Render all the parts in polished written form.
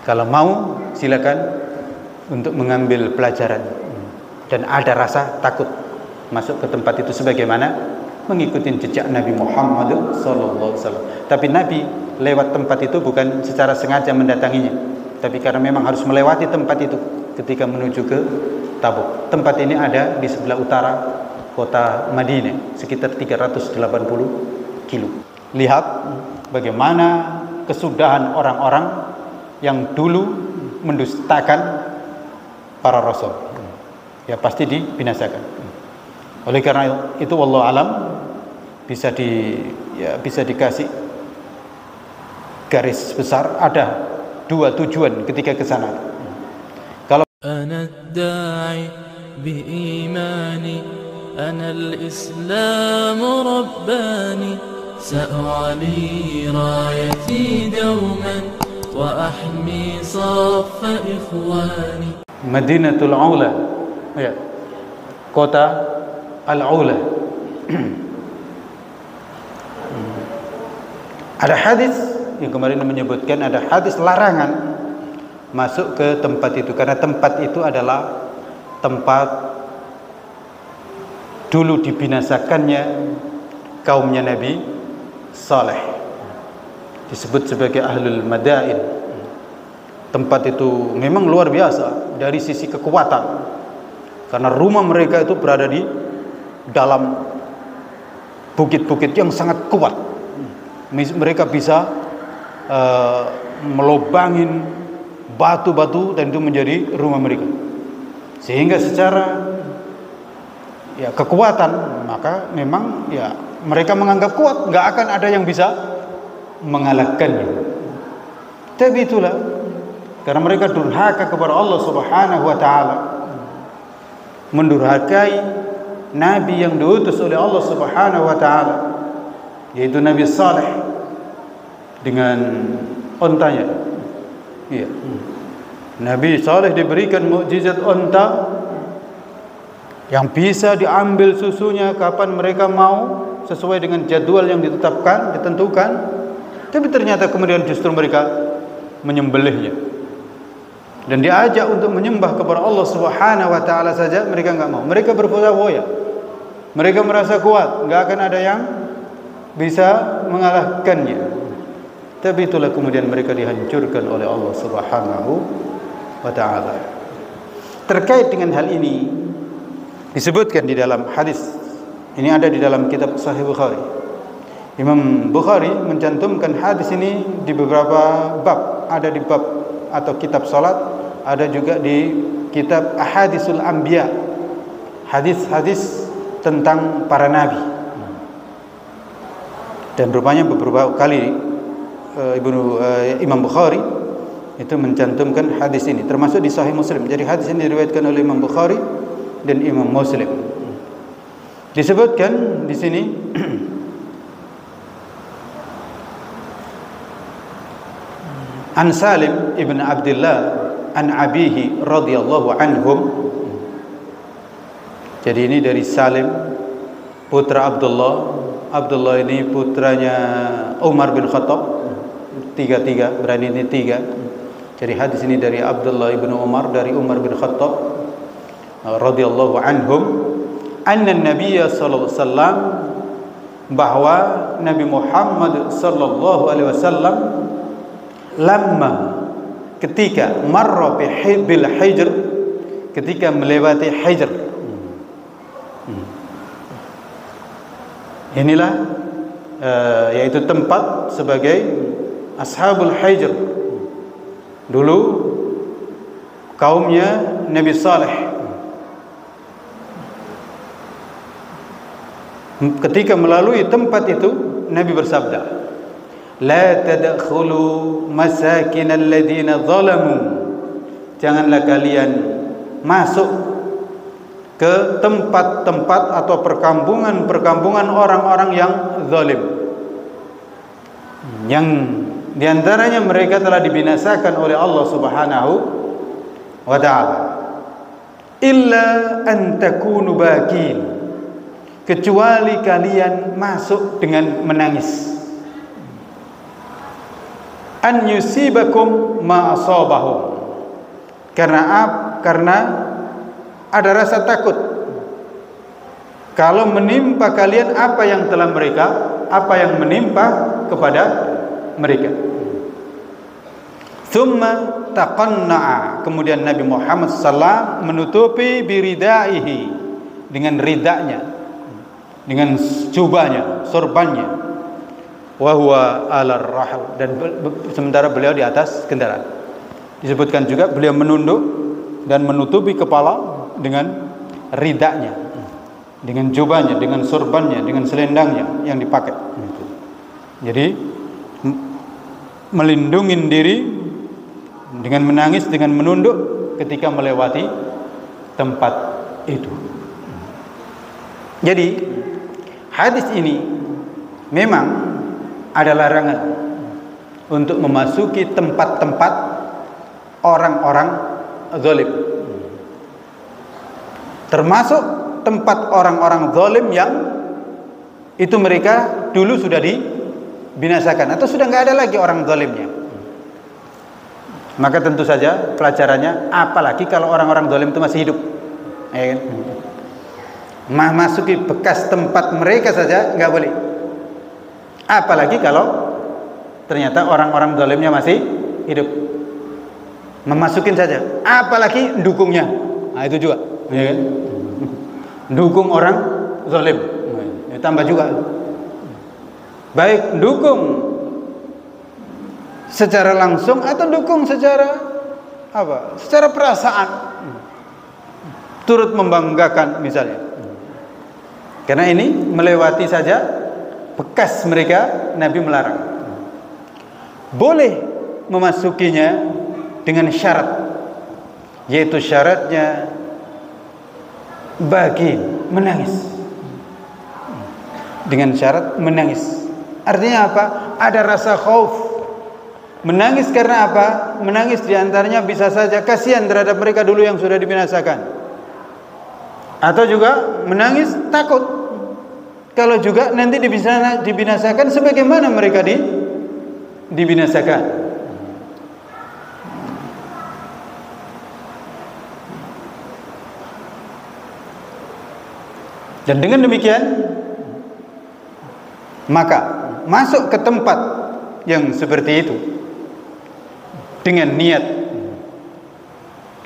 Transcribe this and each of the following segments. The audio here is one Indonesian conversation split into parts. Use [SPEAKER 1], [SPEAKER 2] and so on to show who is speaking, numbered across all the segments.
[SPEAKER 1] Kalau mau silakan untuk mengambil pelajaran dan ada rasa takut masuk ke tempat itu sebagaimana mengikuti jejak Nabi Muhammad sallallahu alaihi wasallam. Tapi Nabi lewat tempat itu bukan secara sengaja mendatanginya, tapi karena memang harus melewati tempat itu ketika menuju ke Tabuk. Tempat ini ada di sebelah utara kota Madinah, sekitar 380 kilo. Lihat bagaimana kesudahan orang-orang yang dulu mendustakan para rasul. Ya pasti dibinasakan. Oleh karena itu wallahu alam bisa dikasih garis besar, ada dua tujuan ketika ke sana. Kalau
[SPEAKER 2] ana ad-da'i bi imani ana al-islam rabbani sa'ali rayati dawman wa ahmi saff ikhwani. Madinatul Aula, ya, kota Al-Aula. Ada hadis yang kemarin menyebutkan, ada hadis larangan masuk ke tempat itu karena tempat itu adalah tempat dulu dibinasakannya kaumnya Nabi Saleh, disebut sebagai Ahlul Madain. Tempat itu memang luar biasa dari sisi kekuatan, karena rumah mereka itu berada di dalam bukit-bukit yang sangat kuat. Mereka bisa melobangin batu-batu dan itu menjadi rumah mereka, sehingga secara kekuatan maka memang mereka menganggap kuat, nggak akan ada yang bisa mengalahkannya. Tapi itulah karena mereka durhaka kepada Allah Subhanahu wa taala, mendurhakai nabi yang diutus oleh Allah Subhanahu wa taala, yaitu Nabi Saleh dengan ontanya. Iya. Nabi Saleh diberikan mukjizat onta yang bisa diambil susunya kapan mereka mau sesuai dengan jadwal yang ditentukan. Tapi ternyata kemudian justru mereka menyembelihnya. Dan diajak untuk menyembah kepada Allah Subhanahu wa taala saja mereka enggak mau. Mereka berfoya-foya. Mereka merasa kuat, enggak akan ada yang bisa mengalahkannya. Tapi itulah kemudian mereka dihancurkan oleh Allah Subhanahu wa taala. Terkait dengan hal ini disebutkan di dalam hadis. Ini ada di dalam kitab Sahih Bukhari. Imam Bukhari mencantumkan hadis ini di beberapa bab. Ada di bab atau kitab salat, ada juga di kitab Ahadisul Anbiya, hadis-hadis tentang para nabi. Dan rupanya beberapa kali Imam Bukhari itu mencantumkan hadis ini, termasuk di Sahih Muslim. Jadi hadis ini diriwayatkan oleh Imam Bukhari dan Imam Muslim. Disebutkan di sini An Salim ibn Abdullah an abihi radhiyallahu anhum. Jadi ini dari Salim putra Abdullah. Abdullah ini putranya Umar bin Khattab. Tiga, berani ini tiga. Jadi hadis ini dari Abdullah ibn Umar, dari Umar bin Khattab radhiyallahu anhum, anna Nabiya sallallahu alaihi wasallam, bahwa Nabi Muhammad sallallahu alaihi wasallam lamma, ketika marra bil hijr, ketika melewati hijr. Inilah yaitu tempat sebagai ashabul hijr. Dulu kaumnya Nabi Saleh. Ketika melalui tempat itu Nabi bersabda, la tadkhulu masakin alladziina zalamu, janganlah kalian masuk ke tempat-tempat atau perkampungan-perkampungan orang-orang yang zalim, yang diantaranya mereka telah dibinasakan oleh Allah Subhanahu wa ta'ala. Illa an takunu bakin, kecuali kalian masuk dengan menangis. an yusibakum ma asabahum. Karena ada rasa takut kalau menimpa kalian apa yang menimpa kepada mereka. Thumma taqanna'a, kemudian Nabi Muhammad sallallahu menutupi biridaihi, dengan ridanya, dengan jubahnya, sorbannya, wa huwa 'alar rahl, dan sementara beliau di atas kendaraan. Disebutkan juga beliau menunduk dan menutupi kepala dengan ridanya, dengan jubahnya, dengan sorbannya, dengan selendangnya yang dipakai. Jadi melindungi diri dengan menangis, dengan menunduk ketika melewati tempat itu. Jadi hadis ini memang ada larangan untuk memasuki tempat-tempat orang-orang zalim, termasuk tempat orang-orang zalim yang itu mereka dulu sudah dibinasakan atau sudah nggak ada lagi orang zalimnya. Maka tentu saja pelajarannya, apalagi kalau orang-orang zalim itu masih hidup, ya kan? Masuki bekas tempat mereka saja nggak boleh. Apalagi kalau ternyata orang-orang zalimnya masih hidup, memasukin saja. Apalagi dukungnya, nah itu juga, ya kan? Dukung orang zalim, ya, tambah juga. Baik dukung secara langsung atau dukung secara apa? Secara perasaan, turut membanggakan misalnya. Karena ini melewati saja bekas mereka, Nabi melarang. Boleh memasukinya dengan syarat, yaitu syaratnya bagi menangis. Dengan syarat menangis. Artinya apa? Ada rasa khauf. Menangis karena apa? Menangis diantaranya bisa saja kasihan terhadap mereka dulu yang sudah dibinasakan, atau juga menangis takut kalau juga nanti dibinasakan sebagaimana mereka dibinasakan. Dan dengan demikian maka masuk ke tempat yang seperti itu dengan niat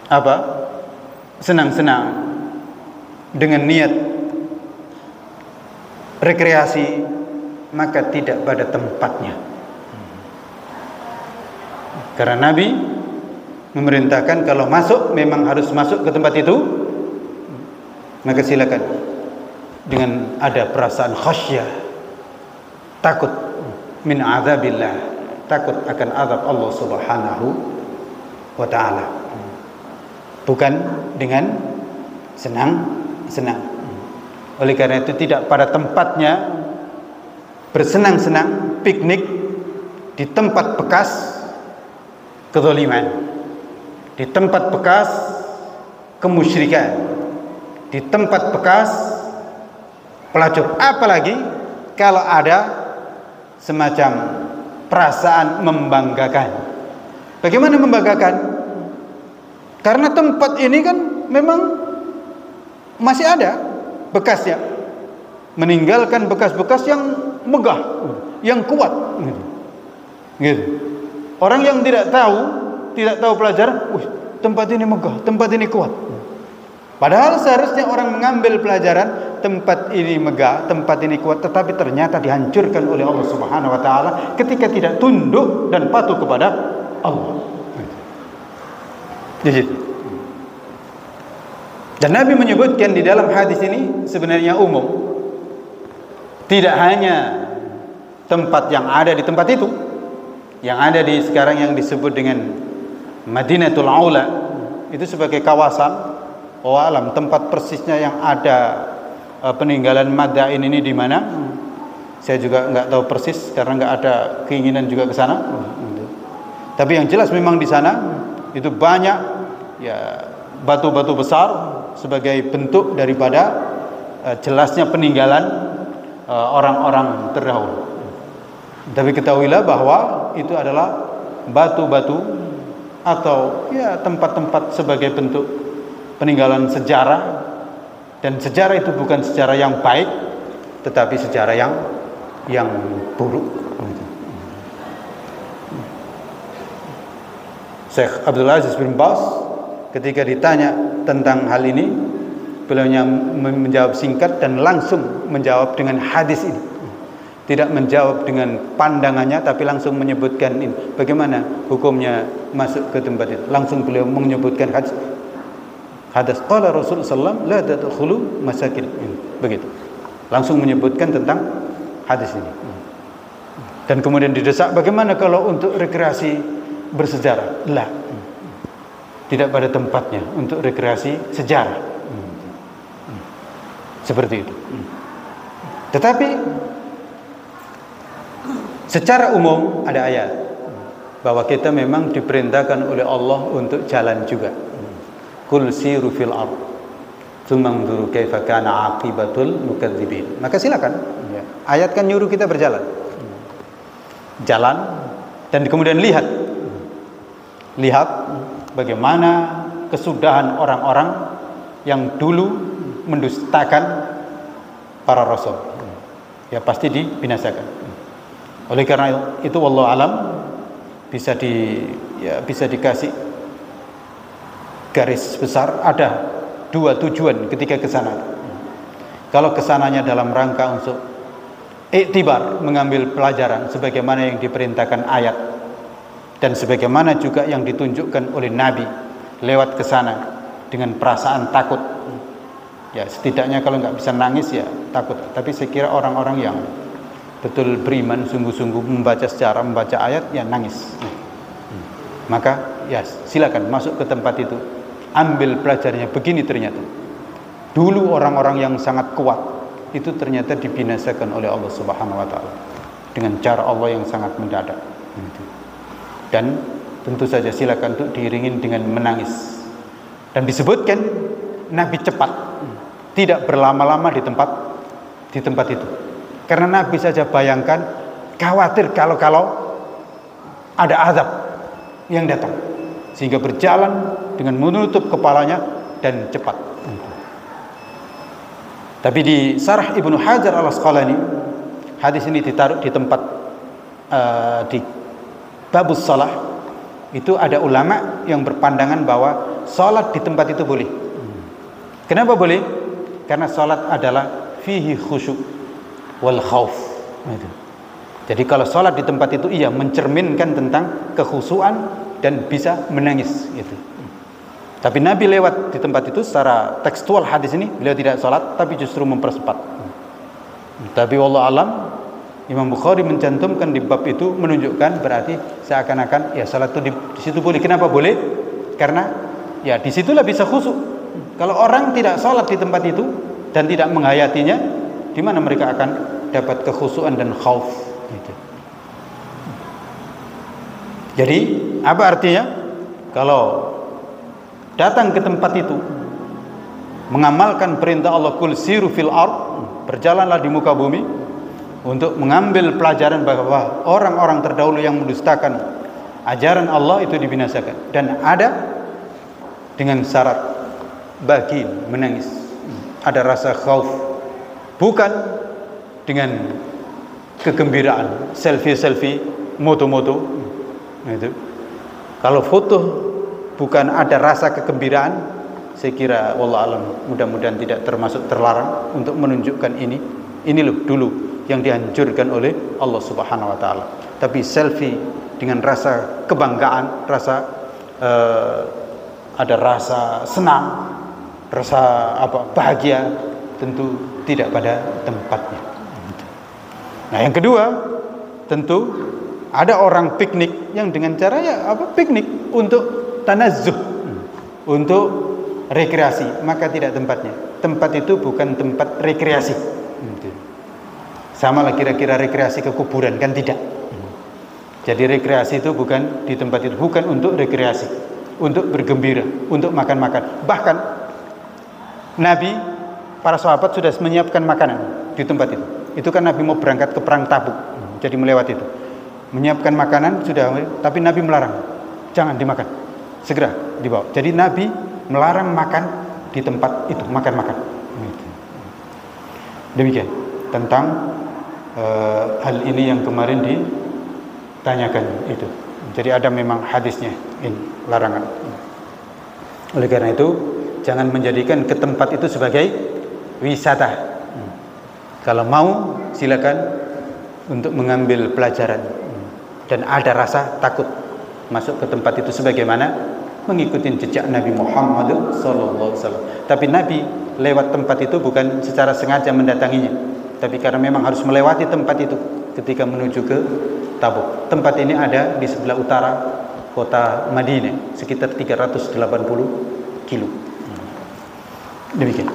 [SPEAKER 2] apa? Senang-senang, dengan niat rekreasi, maka tidak pada tempatnya. Karena Nabi memerintahkan kalau masuk memang harus masuk ke tempat itu, maka silakan dengan ada perasaan khasyah, takut min azabillah, takut akan azab Allah Subhanahu wa taala, bukan dengan senang-senang. Oleh karena itu tidak pada tempatnya bersenang-senang, piknik di tempat bekas kezaliman, di tempat bekas kemusyrikan, di tempat bekas pelacur. Apalagi kalau ada semacam perasaan membanggakan. Bagaimana membanggakan? Karena tempat ini kan memang masih ada bekasnya, meninggalkan bekas-bekas yang megah, yang kuat, gitu. Orang yang tidak tahu pelajaran, tempat ini megah, tempat ini kuat. Padahal seharusnya orang mengambil pelajaran, tempat ini megah, tempat ini kuat, tetapi ternyata dihancurkan oleh Allah Subhanahu wa taala ketika tidak tunduk dan patuh kepada Allah. Jadi, dan Nabi menyebutkan di dalam hadis ini sebenarnya umum, tidak hanya tempat yang ada di tempat itu, yang ada di sekarang yang disebut dengan Madinatul Aula, itu sebagai kawasan alam, tempat persisnya yang ada peninggalan Madain ini di mana? Saya juga nggak tahu persis karena nggak ada keinginan juga ke sana. Tapi yang jelas memang di sana itu banyak ya batu-batu besar sebagai bentuk daripada jelasnya peninggalan orang-orang terdahulu. Tapi ketahuilah bahwa itu adalah batu-batu atau ya tempat-tempat sebagai bentuk peninggalan sejarah, dan sejarah itu bukan sejarah yang baik tetapi sejarah yang buruk. Syekh Abdul Aziz bin Baz ketika ditanya tentang hal ini, beliau menjawab singkat dan langsung menjawab dengan hadis ini. Tidak menjawab dengan pandangannya, tapi langsung menyebutkan ini. Bagaimana hukumnya masuk ke tempat itu? Langsung beliau menyebutkan hadis. Hadis qala Rasulullah sallallahu la tadkhulu masakin. Begitu. Langsung menyebutkan tentang hadis ini. Dan kemudian didesak, bagaimana kalau untuk rekreasi bersejarah? Lah. Tidak pada tempatnya untuk rekreasi sejarah. Seperti itu. Tetapi secara umum ada ayat bahwa kita memang diperintahkan oleh Allah untuk jalan juga. Qul siru fil ardh tsumma anzuru kaifa kana aqibatul mukadzibin. Maka silakan. Ayat kan nyuruh kita berjalan. Jalan dan kemudian lihat bagaimana kesudahan orang-orang yang dulu mendustakan para rasul. Ya pasti dibinasakan. Oleh karena itu wallahu alam bisa dikasih garis besar, ada dua tujuan ketika ke sana. Kalau kesananya dalam rangka untuk iktibar, mengambil pelajaran sebagaimana yang diperintahkan ayat dan sebagaimana juga yang ditunjukkan oleh Nabi lewat ke sana dengan perasaan takut. Ya setidaknya kalau nggak bisa nangis ya takut. Tapi saya kira orang-orang yang betul beriman sungguh-sungguh membaca sejarah, membaca ayat ya nangis. Maka ya silakan masuk ke tempat itu, ambil pelajarannya. Begini ternyata dulu orang-orang yang sangat kuat itu ternyata dibinasakan oleh Allah Subhanahu wa taala dengan cara Allah yang sangat mendadak. Dan tentu saja silakan untuk diiringin dengan menangis. Dan disebutkan Nabi cepat, tidak berlama-lama di tempat itu. Karena Nabi saja bayangkan khawatir kalau ada azab yang datang, sehingga berjalan dengan menutup kepalanya dan cepat. Tapi di Syarah Ibnu Hajar Al-Asqalani, hadis ini ditaruh di tempat di babus shalah. Itu ada ulama yang berpandangan bahwa salat di tempat itu boleh. Kenapa boleh? Karena salat adalah fihi khusyuk wal khauf. Jadi kalau sholat di tempat itu iya mencerminkan tentang kekhusyuan dan bisa menangis gitu. Tapi Nabi lewat di tempat itu secara tekstual hadis ini beliau tidak sholat tapi justru mempercepat. Tapi wallahu alam Imam Bukhari mencantumkan di bab itu menunjukkan berarti seakan-akan ya sholat itu di situ boleh. Kenapa boleh? Karena ya disitulah bisa khusyuk. Kalau orang tidak sholat di tempat itu dan tidak menghayatinya, di mana mereka akan dapat kekhusyuan dan khauf gitu. Jadi apa artinya? Kalau datang ke tempat itu mengamalkan perintah Allah kul siru fil ard, berjalanlah di muka bumi untuk mengambil pelajaran bahwa orang-orang terdahulu yang mendustakan ajaran Allah itu dibinasakan, dan ada dengan syarat bagi menangis, ada rasa khauf, bukan dengan kegembiraan, selfie, moto-moto. Itu. Kalau foto bukan ada rasa kegembiraan, saya kira wallahu alam mudah-mudahan tidak termasuk terlarang untuk menunjukkan ini loh dulu yang dianjurkan oleh Allah Subhanahu wa taala. Tapi selfie dengan rasa kebanggaan, ada rasa senang, rasa bahagia, tentu tidak pada tempatnya. Nah, yang kedua, tentu ada orang piknik yang dengan cara piknik untuk tanazzuh, untuk rekreasi, maka tidak tempatnya. Tempat itu bukan tempat rekreasi. Sama lah kira-kira rekreasi ke kuburan, kan tidak. Jadi rekreasi itu bukan di tempat itu, bukan untuk rekreasi, untuk bergembira, untuk makan-makan. Bahkan Nabi, para sahabat sudah menyiapkan makanan di tempat itu. Itu kan Nabi mau berangkat ke perang Tabuk, jadi melewati itu. menyiapkan makanan sudah, tapi Nabi melarang, jangan dimakan, segera dibawa. Jadi Nabi melarang makan di tempat itu, makan-makan. Demikian tentang hal ini yang kemarin ditanyakan itu. Jadi ada memang hadisnya ini larangan. Oleh karena itu jangan menjadikan ke tempat itu sebagai wisata. Kalau mau silakan untuk mengambil pelajaran dan ada rasa takut masuk ke tempat itu sebagaimana mengikuti jejak Nabi Muhammad sallallahu alaihi wasallam. Tapi Nabi lewat tempat itu bukan secara sengaja mendatanginya, tapi karena memang harus melewati tempat itu ketika menuju ke Tabuk. Tempat ini ada di sebelah utara kota Madinah, sekitar 380 kilo. Demikian.